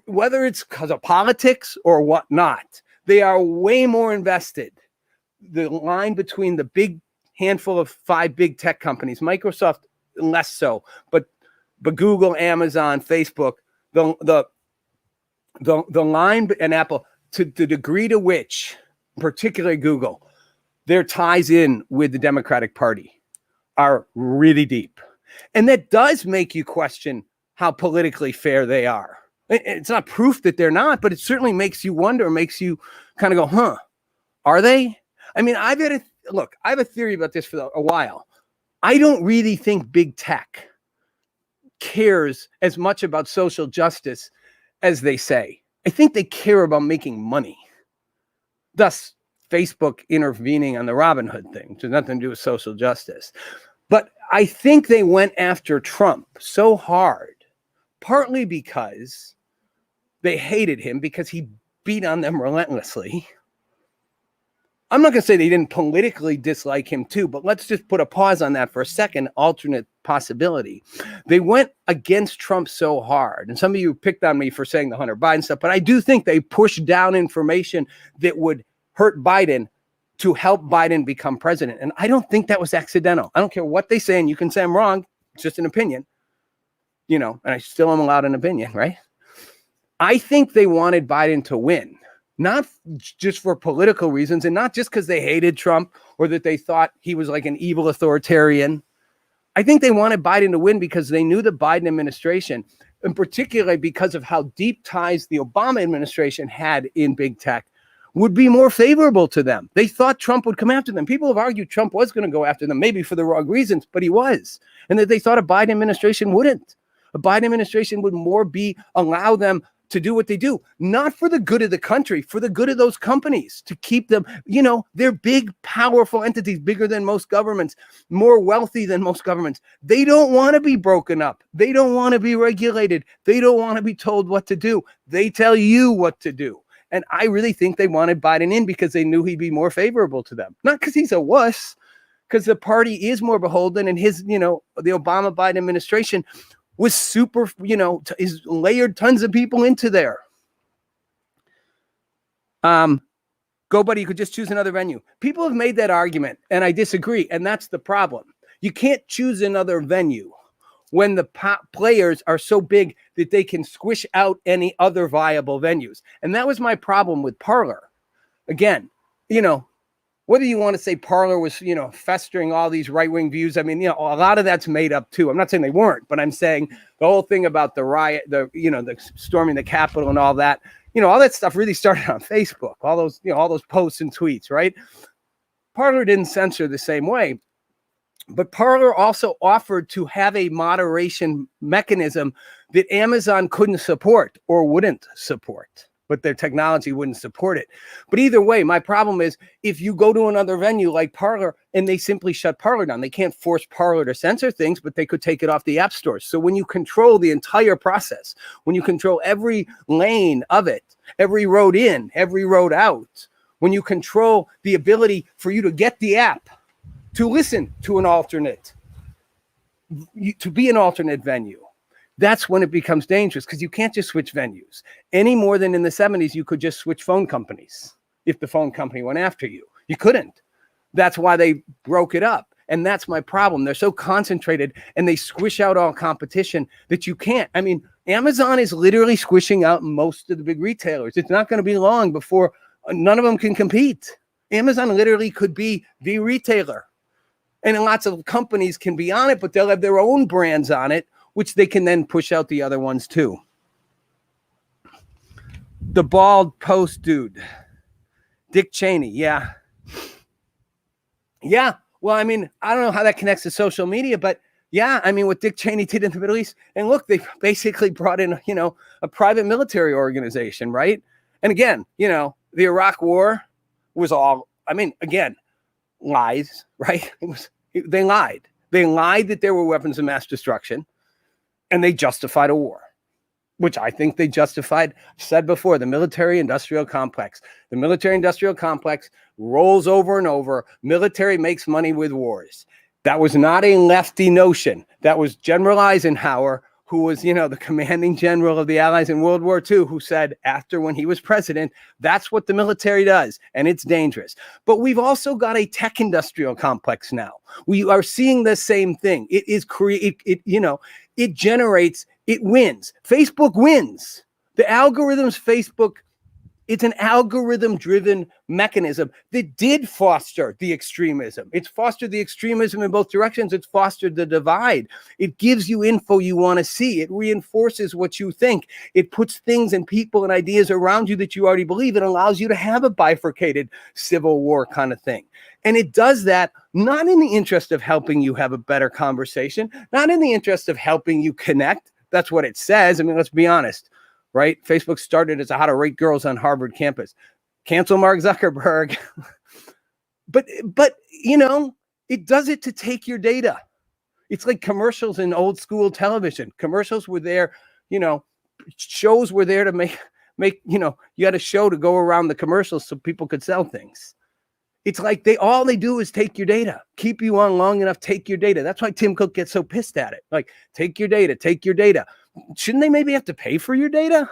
whether it's because of politics or whatnot, they are way more invested. The line between the big handful of 5 big tech companies, Microsoft less so, but Google, Amazon, Facebook, the line, and Apple, to the degree to which, particularly Google, their ties in with the Democratic Party are really deep. And that does make you question how politically fair they are. It's not proof that they're not, but it certainly makes you wonder, makes you kind of go, are they? I mean, I have a theory about this for a while. I don't really think big tech cares as much about social justice as they say. I think they care about making money. Thus, Facebook intervening on the Robinhood thing, which has nothing to do with social justice. But I think they went after Trump so hard, partly because they hated him because he beat on them relentlessly. I'm not going to say they didn't politically dislike him too, but let's just put a pause on that for a second, alternate possibility. They went against Trump so hard, and some of you picked on me for saying the Hunter Biden stuff, but I do think they pushed down information that would hurt Biden to help Biden become president. And I don't think that was accidental. I don't care what they say, and you can say I'm wrong. It's just an opinion, and I still am allowed an opinion, right? I think they wanted Biden to win, not just for political reasons, and not just because they hated Trump or that they thought he was like an evil authoritarian. I think they wanted Biden to win because they knew the Biden administration, and particularly because of how deep ties the Obama administration had in big tech, would be more favorable to them. They thought Trump would come after them. People have argued Trump was going to go after them, maybe for the wrong reasons, but he was. And that they thought a Biden administration wouldn't. A Biden administration would more allow them to do what they do, not for the good of the country, for the good of those companies, to keep them, they're big, powerful entities, bigger than most governments, more wealthy than most governments. They don't want to be broken up. They don't want to be regulated. They don't want to be told what to do. They tell you what to do. And I really think they wanted Biden in because they knew he'd be more favorable to them. Not because he's a wuss, because the party is more beholden, and his, the Obama-Biden administration was super, is layered tons of people into there. Go, buddy, you could just choose another venue. People have made that argument, and I disagree, and that's the problem. You can't choose another venue when the players are so big that they can squish out any other viable venues. And that was my problem with Parler. again, whether you want to say Parler was, festering all these right-wing views, I mean, a lot of that's made up too. I'm not saying they weren't, but I'm saying the whole thing about the riot, the storming the Capitol and all that, all that stuff really started on Facebook, all those posts and tweets, right? Parler didn't censor the same way, but Parler also offered to have a moderation mechanism that Amazon couldn't support or wouldn't support, but their technology wouldn't support it. But either way, my problem is if you go to another venue like Parler and they simply shut Parler down, they can't force Parler to censor things, but they could take it off the app stores. So when you control the entire process, when you control every lane of it, every road in, every road out, when you control the ability for you to get the app, to listen to an alternate, to be an alternate venue, that's when it becomes dangerous, because you can't just switch venues any more than in the 70s. You could just switch phone companies if the phone company went after you. You couldn't. That's why they broke it up. And that's my problem. They're so concentrated and they squish out all competition that you can't. I mean, Amazon is literally squishing out most of the big retailers. It's not going to be long before none of them can compete. Amazon literally could be the retailer. And lots of companies can be on it, but they'll have their own brands on it, which they can then push out the other ones too. The bald post dude, Dick Cheney. Yeah. Well, I mean, I don't know how that connects to social media, but yeah, I mean, what Dick Cheney did in the Middle East, and look, they basically brought in, a private military organization, right? And again, the Iraq War was all, I mean, again, lies, right? They lied. They lied that there were weapons of mass destruction, and they justified a war, which I think they justified. I've said before, the military-industrial complex. The military-industrial complex rolls over and over. Military makes money with wars. That was not a lefty notion. That was General Eisenhower, who was, the commanding general of the Allies in World War II, who said after, when he was president, that's what the military does, and it's dangerous. But we've also got a tech industrial complex now. We are seeing the same thing. It is it generates, it wins. Facebook wins. The algorithms, Facebook, it's an algorithm-driven mechanism that did foster the extremism. It's fostered the extremism in both directions. It's fostered the divide. It gives you info you want to see. It reinforces what you think. It puts things and people and ideas around you that you already believe. It allows you to have a bifurcated civil war kind of thing. And it does that not in the interest of helping you have a better conversation, not in the interest of helping you connect. That's what it says. I mean, let's be honest. Right? Facebook started as a how to rate girls on Harvard campus. Cancel Mark Zuckerberg. but it does it to take your data. It's like commercials in old school television. Commercials were there, shows were there to make, you had a show to go around the commercials so people could sell things. It's like all they do is take your data, keep you on long enough, take your data. That's why Tim Cook gets so pissed at it. Like, take your data, take your data. Shouldn't they maybe have to pay for your data?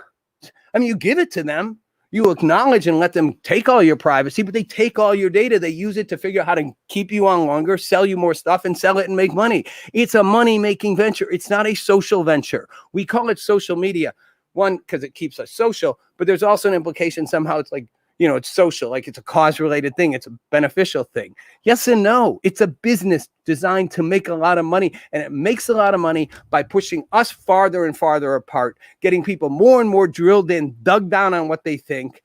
I mean, you give it to them, you acknowledge and let them take all your privacy, but they take all your data. They use it to figure out how to keep you on longer, sell you more stuff, and sell it and make money. It's a money-making venture. It's not a social venture. We call it social media, one, because it keeps us social, but there's also an implication somehow it's like, it's social, like it's a cause-related thing. It's a beneficial thing. Yes and no. It's a business designed to make a lot of money, and it makes a lot of money by pushing us farther and farther apart, getting people more and more drilled in, dug down on what they think,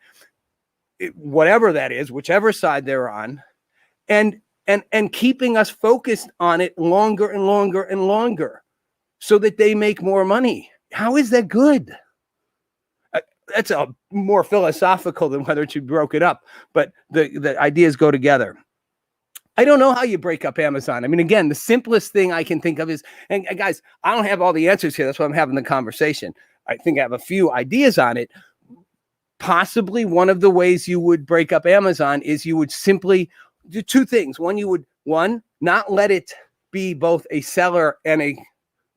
whatever that is, whichever side they're on, and keeping us focused on it longer and longer and longer so that they make more money. How is that good? That's a more philosophical than whether you broke it up, but the ideas go together. I don't know how you break up Amazon. I mean, again, the simplest thing I can think of is, and guys, I don't have all the answers here. That's why I'm having the conversation. I think I have a few ideas on it. Possibly one of the ways you would break up Amazon is you would simply do two things. One, not let it be both a seller and a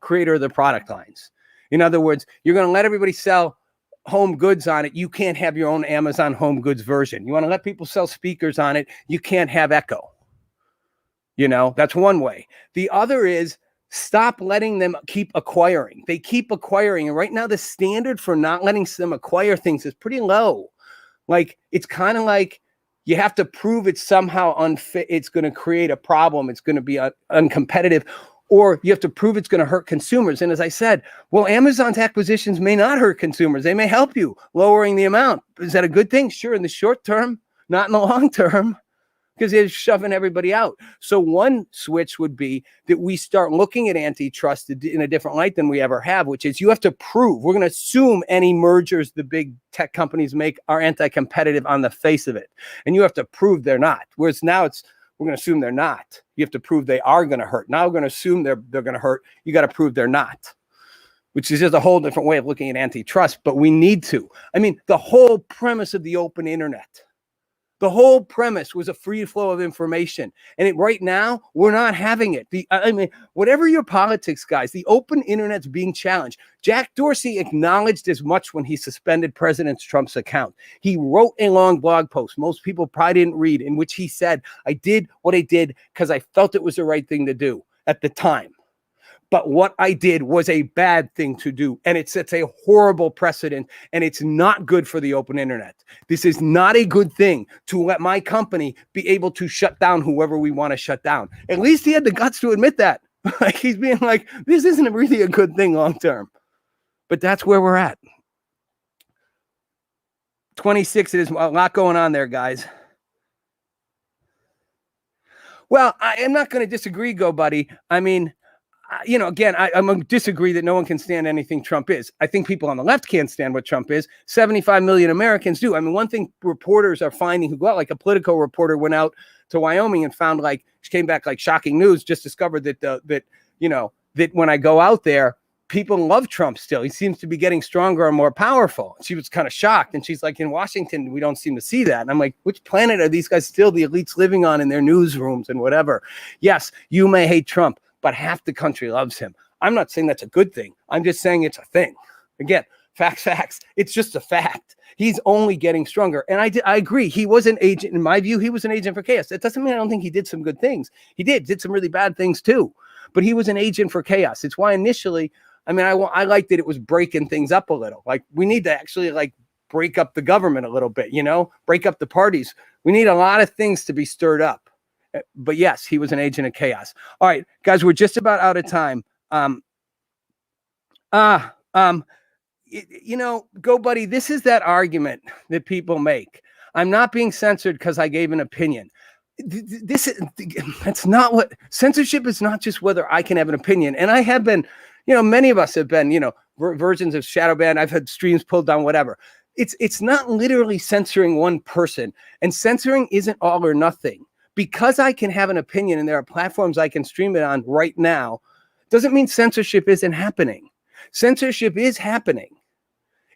creator of the product lines. In other words, you're going to let everybody sell home goods on it. You can't have your own Amazon home goods version. You want to let people sell speakers on it. You can't have Echo. That's one way. The other is stop letting them keep acquiring. They keep acquiring. And right now the standard for not letting them acquire things is pretty low. Like, it's kind of like, You have to prove it's somehow unfit. It's going to create a problem. It's going to be uncompetitive, or you have to prove it's going to hurt consumers. And as I said, well, Amazon's acquisitions may not hurt consumers. They may help you lowering the amount. Is that a good thing? Sure, in the short term, not in the long term, because they're shoving everybody out. So one switch would be that we start looking at antitrust in a different light than we ever have, which is you have to prove. We're going to assume any mergers the big tech companies make are anti-competitive on the face of it. And you have to prove they're not. Whereas now we're going to assume they're not. You have to prove they are going to hurt. Now we're going to assume they're going to hurt. You got to prove they're not, which is just a whole different way of looking at antitrust. But we need to. I mean, the whole premise of the open internet, the whole premise was a free flow of information. And right now, we're not having it. I mean, whatever your politics, guys, the open internet's being challenged. Jack Dorsey acknowledged as much when he suspended President Trump's account. He wrote a long blog post most people probably didn't read, in which he said, I did what I did because I felt it was the right thing to do at the time. But what I did was a bad thing to do, and it sets a horrible precedent, and it's not good for the open internet. This is not a good thing to let my company be able to shut down whoever we want to shut down. At least he had the guts to admit that. Like, he's being like, this isn't really a good thing long term. But that's where we're at. 26, it is a lot going on there, guys. Well, I am not going to disagree, buddy. I mean, you know, again, I'm going to disagree that no one can stand anything Trump is. I think people on the left can't stand what Trump is. 75 million Americans do. I mean, one thing reporters are finding who go out, like a Politico reporter went out to Wyoming and found, like, she came back like shocking news, just discovered that when I go out there, people love Trump still. He seems to be getting stronger and more powerful. She was kind of shocked. And she's like, in Washington, we don't seem to see that. And I'm like, which planet are these guys still, the elites, living on in their newsrooms and whatever? Yes, you may hate Trump, but half the country loves him. I'm not saying that's a good thing. I'm just saying it's a thing. Again, facts. It's just a fact. He's only getting stronger. And I agree. He was an agent. In my view, he was an agent for chaos. That doesn't mean I don't think he did some good things. He did some really bad things too. But he was an agent for chaos. It's why initially, I mean, I liked that it was breaking things up a little. Like, we need to actually, like, break up the government a little bit, break up the parties. We need a lot of things to be stirred up. But yes, he was an agent of chaos. All right, guys, we're just about out of time. Go buddy. This is that argument that people make. I'm not being censored because I gave an opinion. That's not what censorship is. Not just whether I can have an opinion. And I have been, many of us have been, versions of shadow ban. I've had streams pulled down, whatever. It's not literally censoring one person, and censoring isn't all or nothing. Because I can have an opinion and there are platforms I can stream it on right now, doesn't mean censorship isn't happening. Censorship is happening.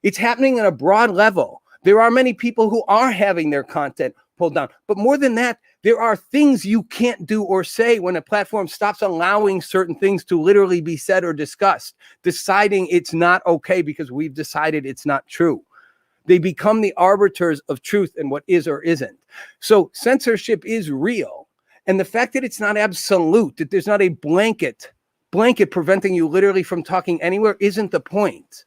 It's happening on a broad level. There are many people who are having their content pulled down. But more than that, there are things you can't do or say when a platform stops allowing certain things to literally be said or discussed, deciding it's not okay because we've decided it's not true. They become the arbiters of truth and what is or isn't. So censorship is real. And the fact that it's not absolute, that there's not a blanket preventing you literally from talking anywhere, isn't the point.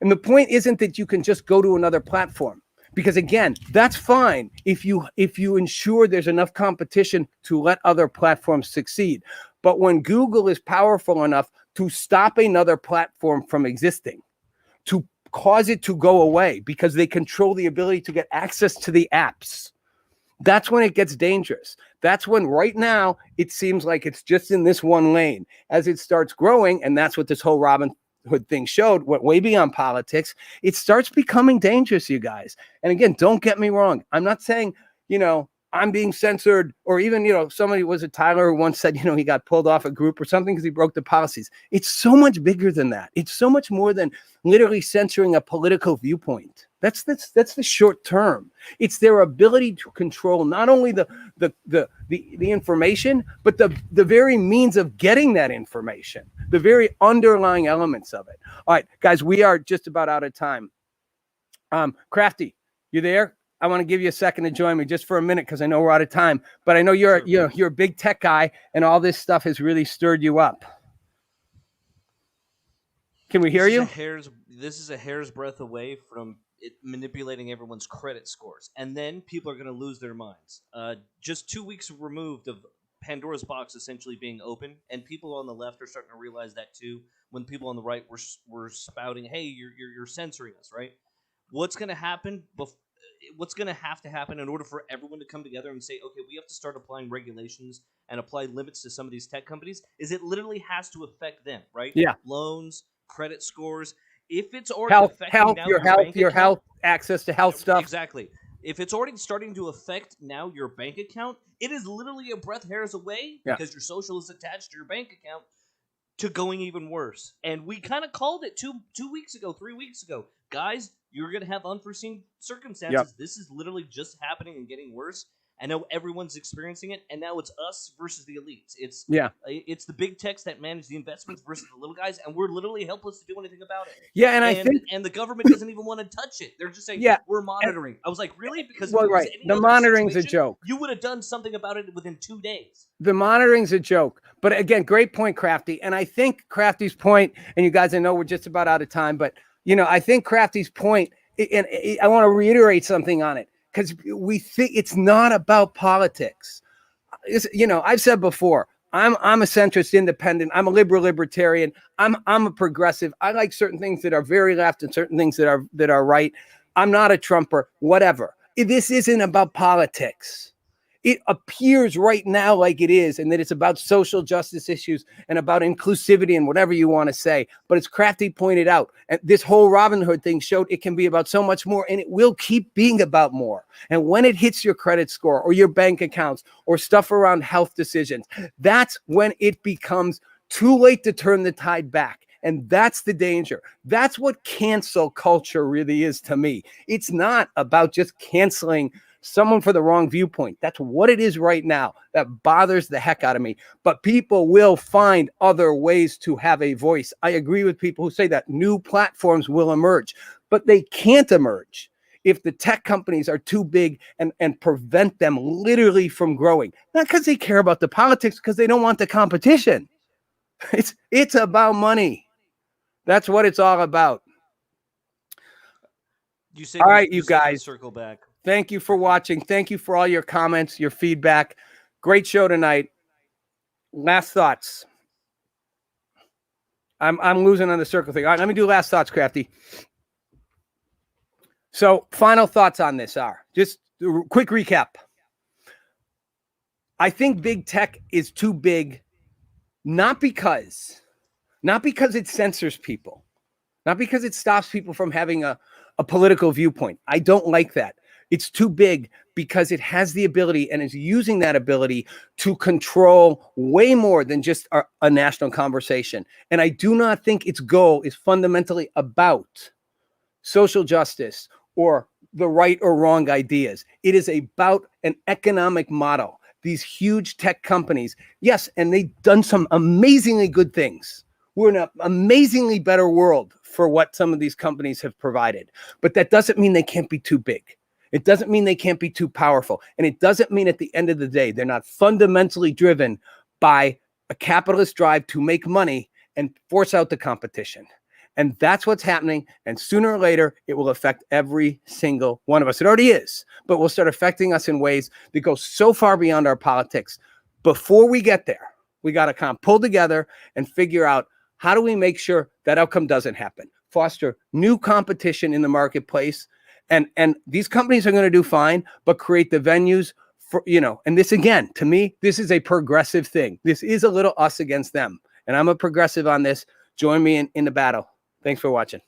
And the point isn't that you can just go to another platform. Because again, that's fine if you ensure there's enough competition to let other platforms succeed. But when Google is powerful enough to stop another platform from existing, to cause it to go away because they control the ability to get access to the apps, that's when it gets dangerous. That's when right now it seems like it's just in this one lane. As it starts growing, and that's what this whole Robin Hood thing showed, went way beyond politics, it starts becoming dangerous, you guys. And again, don't get me wrong. I'm not saying, I'm being censored, or even, somebody, was it Tyler, who once said, he got pulled off a group or something because he broke the policies. It's so much bigger than that. It's so much more than literally censoring a political viewpoint. That's the short term. It's their ability to control not only the information, but the very means of getting that information, the very underlying elements of it. All right, guys, we are just about out of time. Crafty, you there? I want to give you a second to join me just for a minute because I know we're out of time. But I know you're a big tech guy, and all this stuff has really stirred you up. Can we hear you? This is a hair's breadth away from manipulating everyone's credit scores, and then people are going to lose their minds. Just 2 weeks removed of Pandora's box essentially being open, and people on the left are starting to realize that too. When people on the right were spouting, "Hey, you're censoring us," right? What's going to happen? What's going to have to happen in order for everyone to come together and say, "Okay, we have to start applying regulations and apply limits to some of these tech companies"? Is it literally has to affect them, right? Yeah. Loans, credit scores. If it's already affecting now your bank account, health, access to health stuff. Exactly. If it's already starting to affect now your bank account, it is literally a breath hairs away because your social is attached to your bank account to going even worse. And we kind of called it 2 weeks ago, 3 weeks ago. Guys, you're going to have unforeseen circumstances. Yep. This is literally just happening and getting worse. I know everyone's experiencing it, and now it's us versus the elites. It's the big techs that manage the investments versus the little guys, and we're literally helpless to do anything about it. Yeah, and I think the government doesn't even want to touch it. They're just saying, we're monitoring. I was like, really? Because the monitoring's a joke. You would have done something about it within 2 days. The monitoring's a joke. But again, great point, Crafty. And I think Crafty's point, and you guys, I know we're just about out of time, but I think Crafty's point, and I want to reiterate something on it. Because we think it's not about politics. I've said before, I'm a centrist independent. I'm a liberal libertarian. I'm a progressive. I like certain things that are very left and certain things that are right. I'm not a Trumper, whatever. This isn't about politics. It appears right now like it is, and that it's about social justice issues and about inclusivity and whatever you want to say. But as Crafty pointed out, and this whole Robin Hood thing showed it can be about so much more, and it will keep being about more. And when it hits your credit score or your bank accounts or stuff around health decisions, that's when it becomes too late to turn the tide back. And that's the danger. That's what cancel culture really is to me. It's not about just canceling someone for the wrong viewpoint. That's what it is right now. That bothers the heck out of me. But people will find other ways to have a voice. I agree with people who say that new platforms will emerge, but they can't emerge if the tech companies are too big and prevent them literally from growing. Not because they care about the politics, because they don't want the competition. It's about money. That's what it's all about. All right, you guys. Circle back. Thank you for watching. Thank you for all your comments, your feedback. Great show tonight. Last thoughts. I'm losing on the circle thing. All right, let me do last thoughts, Crafty. So, final thoughts on this are just a quick recap. I think big tech is too big, not because it censors people, not because it stops people from having a political viewpoint. I don't like that. It's too big because it has the ability and is using that ability to control way more than just a national conversation. And I do not think its goal is fundamentally about social justice or the right or wrong ideas. It is about an economic model. These huge tech companies, yes, and they've done some amazingly good things. We're in an amazingly better world for what some of these companies have provided. But that doesn't mean they can't be too big. It doesn't mean they can't be too powerful. And it doesn't mean at the end of the day, they're not fundamentally driven by a capitalist drive to make money and force out the competition. And that's what's happening. And sooner or later, it will affect every single one of us. It already is, but will start affecting us in ways that go so far beyond our politics. Before we get there, we got to kind of pull together and figure out, how do we make sure that outcome doesn't happen? Foster new competition in the marketplace. And these companies are going to do fine, but create the venues for, and this again, to me, this is a progressive thing. This is a little us against them. And I'm a progressive on this. Join me in the battle. Thanks for watching.